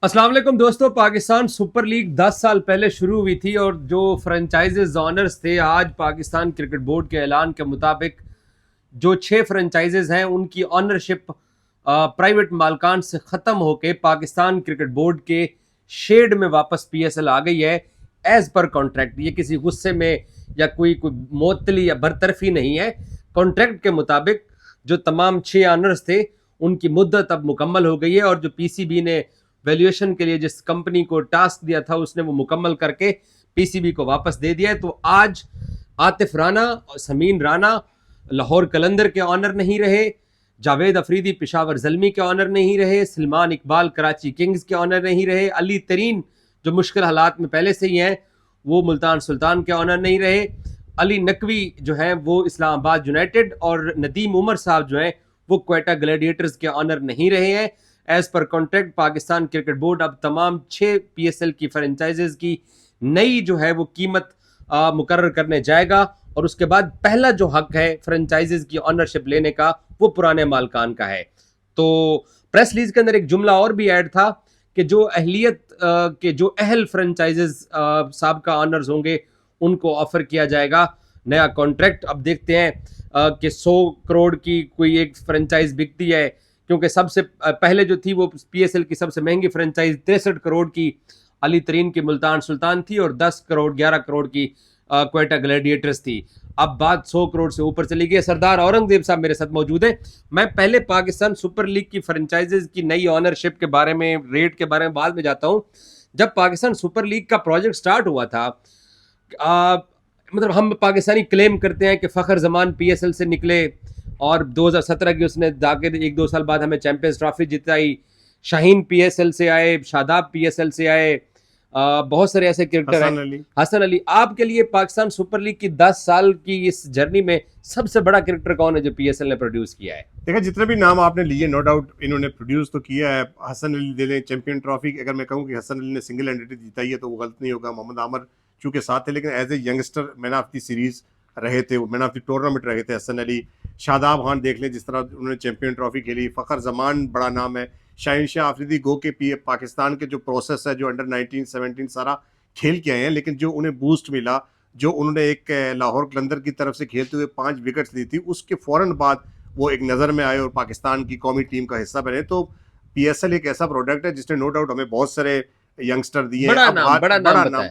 अस्सलाम वालेकुम दोस्तों। पाकिस्तान सुपर लीग 10 साल पहले शुरू हुई थी और जो फ्रेंचाइजेज ऑनर्स थे, आज पाकिस्तान क्रिकेट बोर्ड के ऐलान के मुताबिक जो 6 फ्रेंचाइजेज हैं उनकी ऑनरशिप प्राइवेट मालकान से ख़त्म होकर पाकिस्तान क्रिकेट बोर्ड के शेड में वापस पीएसएल आ गई है एज पर कॉन्ट्रैक्ट। ये किसी गुस्से में या कोई मोतली या बरतरफी नहीं है। कॉन्ट्रैक्ट के मुताबिक जो तमाम 6 ऑनर्स थे उनकी मुद्दत अब मुकम्मल हो गई है और जो पीसीबी ने वैल्यूएशन के लिए जिस कंपनी को टास्क दिया था उसने वो मुकम्मल करके पीसीबी को वापस दे दिया है। तो आज आतिफ राना और समीन राना लाहौर कलंदर के ऑनर नहीं रहे, जावेद अफरीदी पेशावर ज़ल्मी के ऑनर नहीं रहे, सलमान इकबाल कराची किंग्स के ऑनर नहीं रहे, अली तरीन जो मुश्किल हालात में पहले से ही हैं वो मुल्तान सुल्तान के ऑनर नहीं रहे, अली नकवी जो हैं वो इस्लामाबाद यूनाइटेड और नदीम उमर साहब जो हैं वो क्वेटा ग्लैडिएटर्स के ऑनर नहीं रहे हैं। As per contract Pakistan cricket board अब तमाम 6 पीएसएल की फ्रेंचाइजेज की नई जो है वो कीमत मुकर्रर करने जाएगा और उसके बाद पहला जो हक है फ्रेंचाइजेज की ऑनरशिप लेने का वो पुराने मालकान का है। तो प्रेस रिलीज के अंदर एक जुमला और भी ऐड था कि जो अहलियत के जो अहल फ्रेंचाइजेज साबका ऑनर्स होंगे उनको ऑफर किया जाएगा नया कॉन्ट्रैक्ट। अब देखते हैं कि 100 करोड़ की कोई एक फ्रेंचाइज बिकती है, क्योंकि सबसे पहले जो थी वो पीएसएल की सबसे महंगी फ्रेंचाइज 63 करोड़ की अली तरीन की मुल्तान सुल्तान थी और 10 करोड़ 11 करोड़ की क्वेटा ग्लैडिएटर्स थी। अब बात 100 करोड़ से ऊपर चली गई। सरदार औरंगजेब साहब मेरे साथ मौजूद हैं। मैं पहले पाकिस्तान सुपर लीग की फ्रेंचाइजेज की नई ऑनरशिप के बारे में, रेट के बारे में बाद में जाता हूं। जब पाकिस्तान सुपर लीग का प्रोजेक्ट स्टार्ट हुआ था, मतलब हम पाकिस्तानी क्लेम करते हैं कि फ़खर जमान पीएसएल से निकले और 2017 की उसने जाकर 1-2 साल बाद हमें चैंपियंस ट्रॉफी जिताई। शाहीन पीएसएल से आए, शादाब पीएसएल से आए, बहुत सारे ऐसे क्रिकेटर हैं। हसन अली। आपके लिए पाकिस्तान सुपर लीग की 10 साल की इस जर्नी में सबसे बड़ा क्रिकेटर कौन है जो पीएसएल ने प्रोड्यूस किया है? देखा, जितने भी नाम आपने लिए नो डाउट इन्होंने प्रोड्यूस तो किया है। हसन अली दे लें, चैंपियन ट्रॉफी अगर मैं कहूँ कि हसन अली ने सिंगल हैंडेड जिताई है तो वो गलत नहीं होगा। मोहम्मद आमर चूंकि साथ थे, लेकिन as a youngster man of the series रहे थे, वो मैन ऑफ द टूर्नामेंट रहे थे हसन अली। शादाब खान देख लें, जिस तरह उन्होंने चैंपियन ट्रॉफी खेली। फ़खर जमान बड़ा नाम है। शाहीन शाह आफरीदी गो के पाकिस्तान के जो प्रोसेस है, जो अंडर 19 17 सारा खेल के आए हैं, लेकिन जो उन्हें बूस्ट मिला, जो उन्होंने एक लाहौर कलंदर की तरफ से खेलते हुए 5 विकेट्स ली थी, उसके फ़ौरन बाद वो एक नज़र में आए और पाकिस्तान की कौमी टीम का हिस्सा बने। तो पीएसएल एक ऐसा प्रोडक्ट है जिसने नो डाउट हमें बहुत सारे यंगस्टर दिए हैं। बड़ा नाम।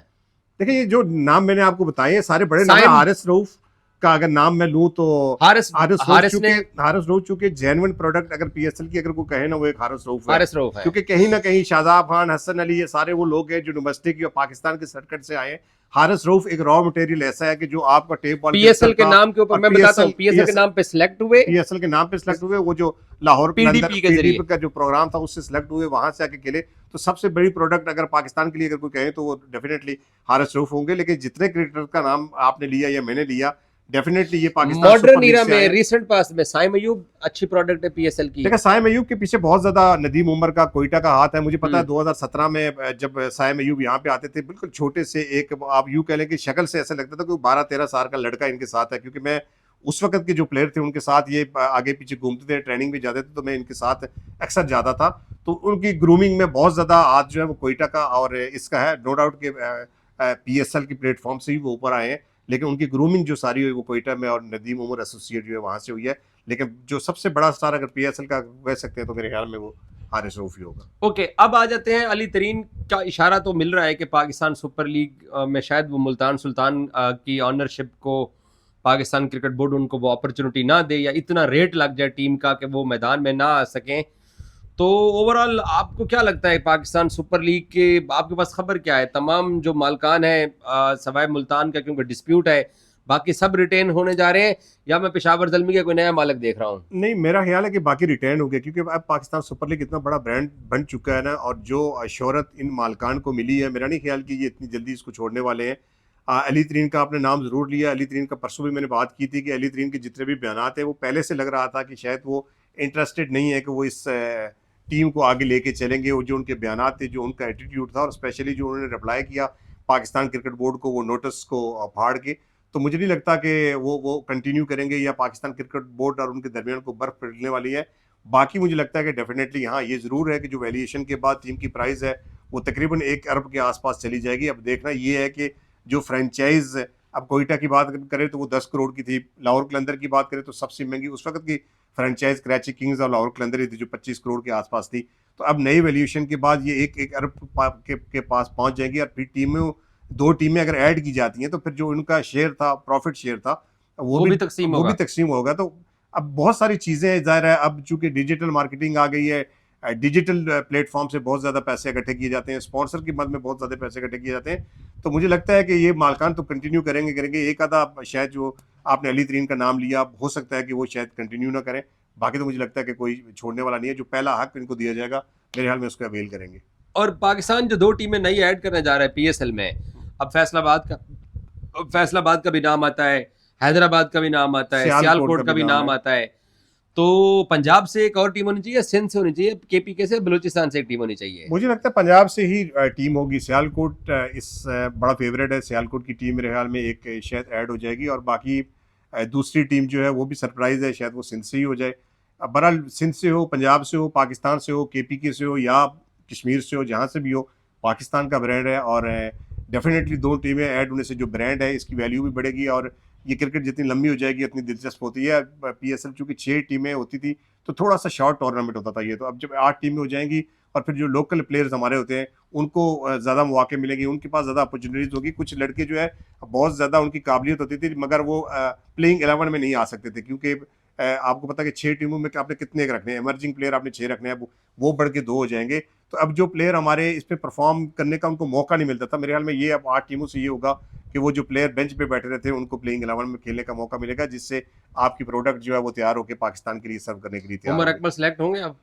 देखिए, ये जो नाम मैंने आपको बताए सारे बड़े नाम है। हारिस रऊफ का अगर नाम मैं लूं तो हारिस रऊफ चूंकि जेन्युइन प्रोडक्ट अगर पीएसएल की अगर कोई कहे ना, वो एक हारिस रऊफ है। क्योंकि कहीं ना कहीं शादाब खान, हसन अली, ये सारे वो लोग हैं जो डोमेस्टिक या पाकिस्तान के सर्किट से आए हैं। हारिस रऊफ एक रॉ मटेरियल ऐसा है कि जो आपका टेप बॉल पीएसएल के नाम के ऊपर, मैं बताता हूं, पीएसएल के नाम पे सिलेक्ट हुए, वो जो लाहौर पीडीपी के जरिए का जो प्रोग्राम था उससे सिलेक्ट हुए, वहां से आके खेले। तो सबसे बड़ी प्रोडक्ट अगर पाकिस्तान के लिए अगर कोई कहे तो वो डेफिनेटली हारिस रऊफ होंगे। लेकिन जितने क्रिकेटर का नाम आपने लिया या मैंने लिया, डेफिनेटली ये पाकिस्तान मॉडर्न ईरा में रिसेंट पास में साइम अयूब अच्छी प्रोडक्ट है पीएसएल की। देखा, साइम अयूब के पीछे बहुत ज्यादा नदीम उमर का, कोयटा का हाथ है। मुझे पता है 2017 में जब साइम अयूब यहाँ पे आते थे, बिल्कुल छोटे से, एक आप यूं कह लें कि शक्ल से ऐसा लगता था कि 12-13 साल का लड़का इनके साथ है। क्योंकि मैं उस वक्त के जो प्लेयर थे उनके साथ ये आगे पीछे घूमते थे, ट्रेनिंग भी जाते थे, तो मैं इनके साथ अक्सर जाता था। तो उनकी ग्रूमिंग में बहुत ज्यादा हाथ जो है वो कोयटा का और इसका है। नो डाउट के पीएसएल की प्लेटफॉर्म से ही वो ऊपर आए हैं, लेकिन उनकी ग्रूमिंग जो सारी हुई वो कोयटा में और नदीम उमर एसोसिएट जो है वहां से हुई है। लेकिन जो सबसे बड़ा स्टार अगर पीएसएल का कह सकते हैं तो मेरे ख्याल में वो हारिस रऊफ ही होगा। ओके, अब आ जाते हैं अली तरीन का इशारा तो मिल रहा है कि पाकिस्तान सुपर लीग में शायद वो मुल्तान सुल्तान की ऑनरशिप को पाकिस्तान क्रिकेट बोर्ड उनको वो अपॉर्चुनिटी ना दे या इतना रेट लग जाए टीम का कि वो मैदान में ना आ सकें। तो ओवरऑल आपको क्या लगता है पाकिस्तान सुपर लीग के, आपके पास खबर क्या है? तमाम जो मालकान है सवाए मुल्तान का, क्योंकि डिस्प्यूट है, बाकी सब रिटेन होने जा रहे हैं या मैं पेशावर ज़ल्मी का कोई नया मालिक देख रहा हूँ? नहीं, मेरा ख्याल है कि बाकी रिटेन हो गया, क्योंकि अब पाकिस्तान सुपर लीग इतना बड़ा ब्रांड बन चुका है ना, और जो शोहरत इन मालकान को मिली है, मेरा नहीं ख्याल कि ये इतनी जल्दी इसको छोड़ने वाले हैं। अली तरीन का आपने नाम ज़रूर लिया। अली तरीन का परसों भी मैंने बात की थी कि अली तरीन के जितने भी बयान है वो पहले से लग रहा था कि शायद वो इंटरेस्टेड नहीं है कि वो इस टीम को आगे लेके चलेंगे। वो जो उनके बयान थे, जो उनका एटीट्यूड था, और स्पेशली जो उन्होंने रिप्लाई किया पाकिस्तान क्रिकेट बोर्ड को वो नोटिस को फाड़ के, तो मुझे नहीं लगता कि वो कंटिन्यू करेंगे या पाकिस्तान क्रिकेट बोर्ड और उनके दरमियान को बर्फ पिघलने वाली है। बाकी मुझे लगता है कि डेफिनेटली हाँ ये ज़रूर है कि जो वैल्यूएशन के बाद टीम की प्राइस है वो तकरीबन 1 अरब के आसपास चली जाएगी। अब देखना ये है कि जो फ्रेंचाइज, अब कोयटा की बात करें तो वो 10 करोड़ की थी, लाहौर कलंदर की बात करें तो सबसे महंगी उस वक्त की फ्रेंचाइज कराची किंग्स और लाहौर कलंदर ही थी जो 25 करोड़ के आसपास थी। तो अब नई वैल्यूएशन के बाद ये 1 अरब के पास पहुंच जाएंगी और फिर दो टीमें अगर ऐड की जाती हैं तो फिर जो उनका शेयर था, प्रॉफिट शेयर था, वो भी तकसीम होगा। तो अब बहुत सारी चीज़ें हैं, ज़ाहिर है अब चूंकि डिजिटल मार्केटिंग आ गई है, डिजिटल प्लेटफॉर्म से बहुत ज़्यादा पैसे इकट्ठे किए जाते हैं, स्पॉन्सर की मद में बहुत ज़्यादा पैसे इकट्ठे किए जाते हैं। तो मुझे लगता है कि ये मालकान तो कंटिन्यू करेंगे। एक आधा शायद जो आपने अली तरीन का नाम लिया, हो सकता है कि वो शायद कंटिन्यू ना करें। बाकी तो मुझे लगता है कि कोई छोड़ने वाला नहीं है। जो पहला हक इनको दिया जाएगा मेरे ख्याल में उसको अवेल करेंगे। और पाकिस्तान जो 2 टीमें नई ऐड करने जा रहा है पीएसएल में, अब फैसलाबाद का भी नाम आता है, हैदराबाद का भी नाम आता है, सियालकोट का भी नाम आता है। तो पंजाब से एक और टीम होनी चाहिए, सिंध से होनी चाहिए, केपीके से, बलूचिस्तान से एक टीम होनी चाहिए? मुझे लगता है पंजाब से ही टीम होगी। सियालकोट इस बड़ा फेवरेट है। सियालकोट की टीम मेरे ख्याल में एक शायद ऐड हो जाएगी और बाकी दूसरी टीम जो है वो भी सरप्राइज है, शायद वो सिंध से ही हो जाए। अब बहरहाल सिंध से हो, पंजाब से हो, पाकिस्तान से हो, केपीके से हो या कश्मीर से हो, जहाँ से भी हो, पाकिस्तान का ब्रांड है और डेफिनेटली 2 टीमें ऐड होने से जो ब्रांड है इसकी वैल्यू भी बढ़ेगी और ये क्रिकेट जितनी लंबी हो जाएगी उतनी दिलचस्प होती है। पीएसएल चूंकि 6 टीमें होती थी तो थोड़ा सा शॉर्ट टूर्नामेंट होता था ये, तो अब जब 8 टीमें हो जाएंगी और फिर जो लोकल प्लेयर्स हमारे होते हैं उनको ज़्यादा मौके मिलेंगे, उनके पास ज़्यादा अपॉर्चुनिटीज़ होगी। कुछ लड़के जो है बहुत ज़्यादा उनकी काबिलियत होती थी मगर वो प्लेइंग 11 में नहीं आ सकते थे क्योंकि आपको पता है कि 6 टीमों में आपने कितने रखने हैं, इमर्जिंग प्लेयर आपने 6 रखने हैं, वो बढ़ के 2 हो जाएंगे। तो अब जो प्लेयर हमारे इस पे परफॉर्म करने का उनको मौका नहीं मिलता था, मेरे ख्याल में ये अब 8 टीमों से ये होगा कि वो जो प्लेयर बेंच पे बैठे रहते हैं उनको प्लेइंग 11 में खेलने का मौका मिलेगा, जिससे आपकी प्रोडक्ट जो है वो तैयार होकर पाकिस्तान के लिए सर्व करने के लिए तैयार। उमर अकबर सेलेक्ट होंगे अब?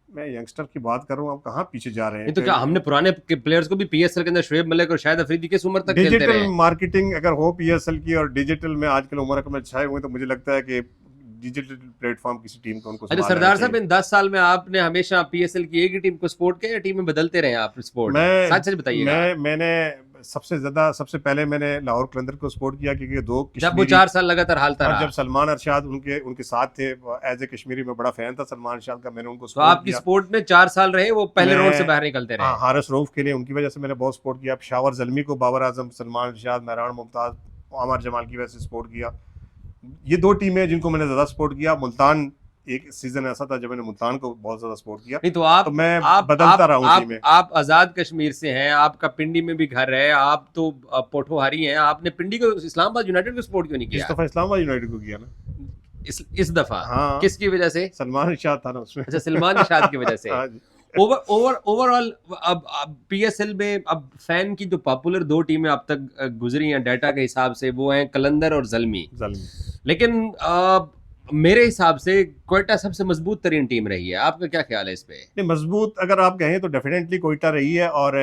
मैं यंगस्टर की बात कर रहा हूँ, अब कहाँ पीछे जा रहे हैं। तो क्या हमने पुराने प्लेयर्स को भी पीएसएल के अंदर शुएब मलिक और शाहिद अफरीदी किस उम्र तक खेलते रहे? डिजिटल मार्केटिंग अगर हो पीएसएल की और डिजिटल में आजकल उमर अकबर छाए हुए तो मुझे लगता है कि डिजिटल प्लेटफॉर्म किसी टीम को उनको। अच्छा सरदार साहब, इन 10 साल में आपने हमेशा पीएसएल की एक ही टीम को सपोर्ट किया या टीम में बदलते रहे आप स्पोर्ट? सच बताइएगा। मैंने सबसे पहले मैंने लाहौर कलंदर को सपोर्ट किया क्योंकि जब वो 4 साल लगातार हालता रहा, जब सलमान अरशाद उनके साथ थे, एज ए कश्मीरी में बड़ा फैन था सलमान अरशाद का, मैंने उनको तो आपकी सपोर्ट में 4 साल रहे, वो पहले राउंड से बाहर निकलते रहे। हारिस रऊफ के लिए उनकी वजह से मैंने बहुत सपोर्ट किया। पेशावर ज़ल्मी को बाबर आजम, सलमान अरशाद, महरान मुमताज, आमर जमाल की वजह से सपोर्ट किया। ये 2 टीमें जिनको मैंने ज़्यादा सपोर्ट किया। मुल्तान एक सीजन ऐसा था जब मैंने मुल्तान को बहुत ज्यादा सपोर्ट किया। नहीं तो मैं बदलता रहा हूं। आप आजाद कश्मीर से हैं, आपका पिंडी में भी घर है, आप तो पोठोहारी हैं, आपने पिंडी को इस्लामाबाद यूनाइटेड को सपोर्ट क्यों नहीं किया? इस दफा इस्लामाबाद यूनाइटेड को किया ना, इस दफा। हाँ। किसकी वजह से? सलमान अरशाद था ना उसमें। अच्छा, सलमान अरशाद की वजह से। ओवरऑल अब पीएसएल में अब फैन की जो पॉपुलर 2 टीमें अब तक गुजरी हैं डाटा के हिसाब से वो हैं कलंदर और ज़ल्मी। लेकिन मेरे हिसाब से कोयटा सबसे मजबूत तरीन टीम रही है। आपका क्या ख्याल है इस पे? मजबूत अगर आप कहें तो डेफिनेटली कोयटा रही है और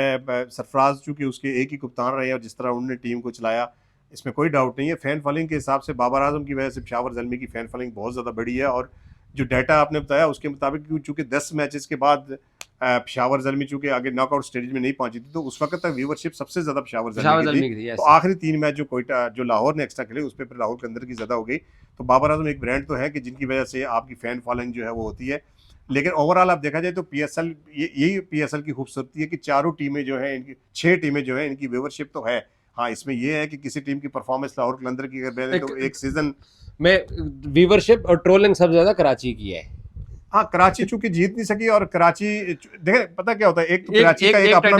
सरफराज चूंकि उसके एक ही कप्तान रहे और जिस तरह उन्होंने टीम को चलाया इसमें कोई डाउट नहीं है। फैन फॉलोइंग के हिसाब से बाबर आजम की वजह से पेशावर ज़ल्मी की फैन फॉलोइंग बहुत ज़्यादा बड़ी है और जो डाटा आपने बताया उसके मुताबिक चूंकि 10 मैचेस के बाद पेशावर ज़ल्मी चूंकि आगे नॉकआउट स्टेज में नहीं पहुंची थी तो उस वक्त तक व्यूवरशिप सबसे ज्यादा पेशावर ज़ल्मी की थी। तो आखिरी 3 मैच जो लाहौर ने एक्स्ट्रा खेले उस पर फिर लाहौर के अंदर की ज्यादा हो गई। तो बाबर आजम एक ब्रांड तो है कि जिनकी वजह से आपकी फैन फॉलोइंग जो है वो होती है। लेकिन ओवरऑल आप देखा जाए तो पीएसएल यही पीएसएल की खूबसूरती है कि चारों टीमें जो है इनकी 6 टीमें जो है इनकी व्यूवरशिप तो है। हाँ, इसमें यह है कि किसी टीम की परफॉर्मेंस लाहौर कलंदर की अगर तो एक सीजन में व्यूवरशिप और ट्रोलिंग सबसे ज्यादा कराची की है। हाँ, कराची चूंकि जीत नहीं सकी और कराची देखें पता क्या होता है, एक तो कराची का एक अपना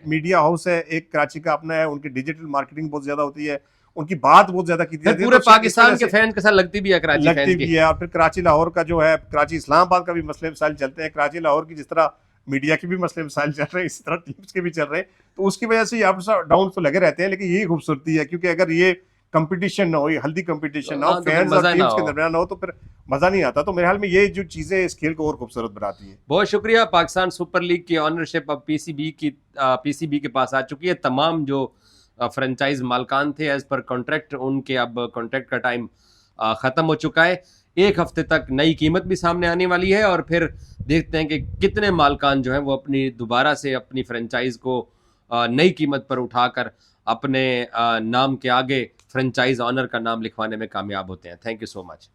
मीडिया हाउस है, एक कराची का अपना है, उनकी डिजिटल मार्केटिंग बहुत ज्यादा होती है, उनकी बात बहुत ज्यादा की जाती है, पूरे पाकिस्तान के फैन के साथ लगती भी है कराची लगती भी है। और फिर कराची लाहौर का जो है, कराची इस्लामाबाद का भी मसले मसाइल चलते हैं, कराची लाहौर की जिस तरह मीडिया के भी मसले मसाइल चल रहे हैं इसी तरह टीम्स के भी चल रहे हैं। तो उसकी वजह से अप्स डाउन तो लगे रहते हैं, लेकिन यही खूबसूरती है क्योंकि अगर ये कंपटीशन ना हो, ये हेल्दी कंपटीशन ना हो, फैंस और टीम्स के दरमियान ना हो तो फिर मजा नहीं आता। तो मेरे ख्याल में ये जो चीजें इस खेल को और खूबसूरत बनाती है। बहुत शुक्रिया। पाकिस्तान सुपर लीग की ऑनरशिप अब पीसीबी के पास आ चुकी है। तमाम जो फ्रेंचाइज मालकान थे एज पर कॉन्ट्रैक्ट, उनके अब कॉन्ट्रैक्ट का टाइम खत्म हो चुका है। 1 हफ्ते तक नई कीमत भी सामने आने वाली है और फिर देखते हैं कि कितने मालकान जो हैं वो अपनी दोबारा से अपनी फ्रेंचाइज को नई कीमत पर उठाकर अपने नाम के आगे फ्रेंचाइज ऑनर का नाम लिखवाने में कामयाब होते हैं। Thank you so much.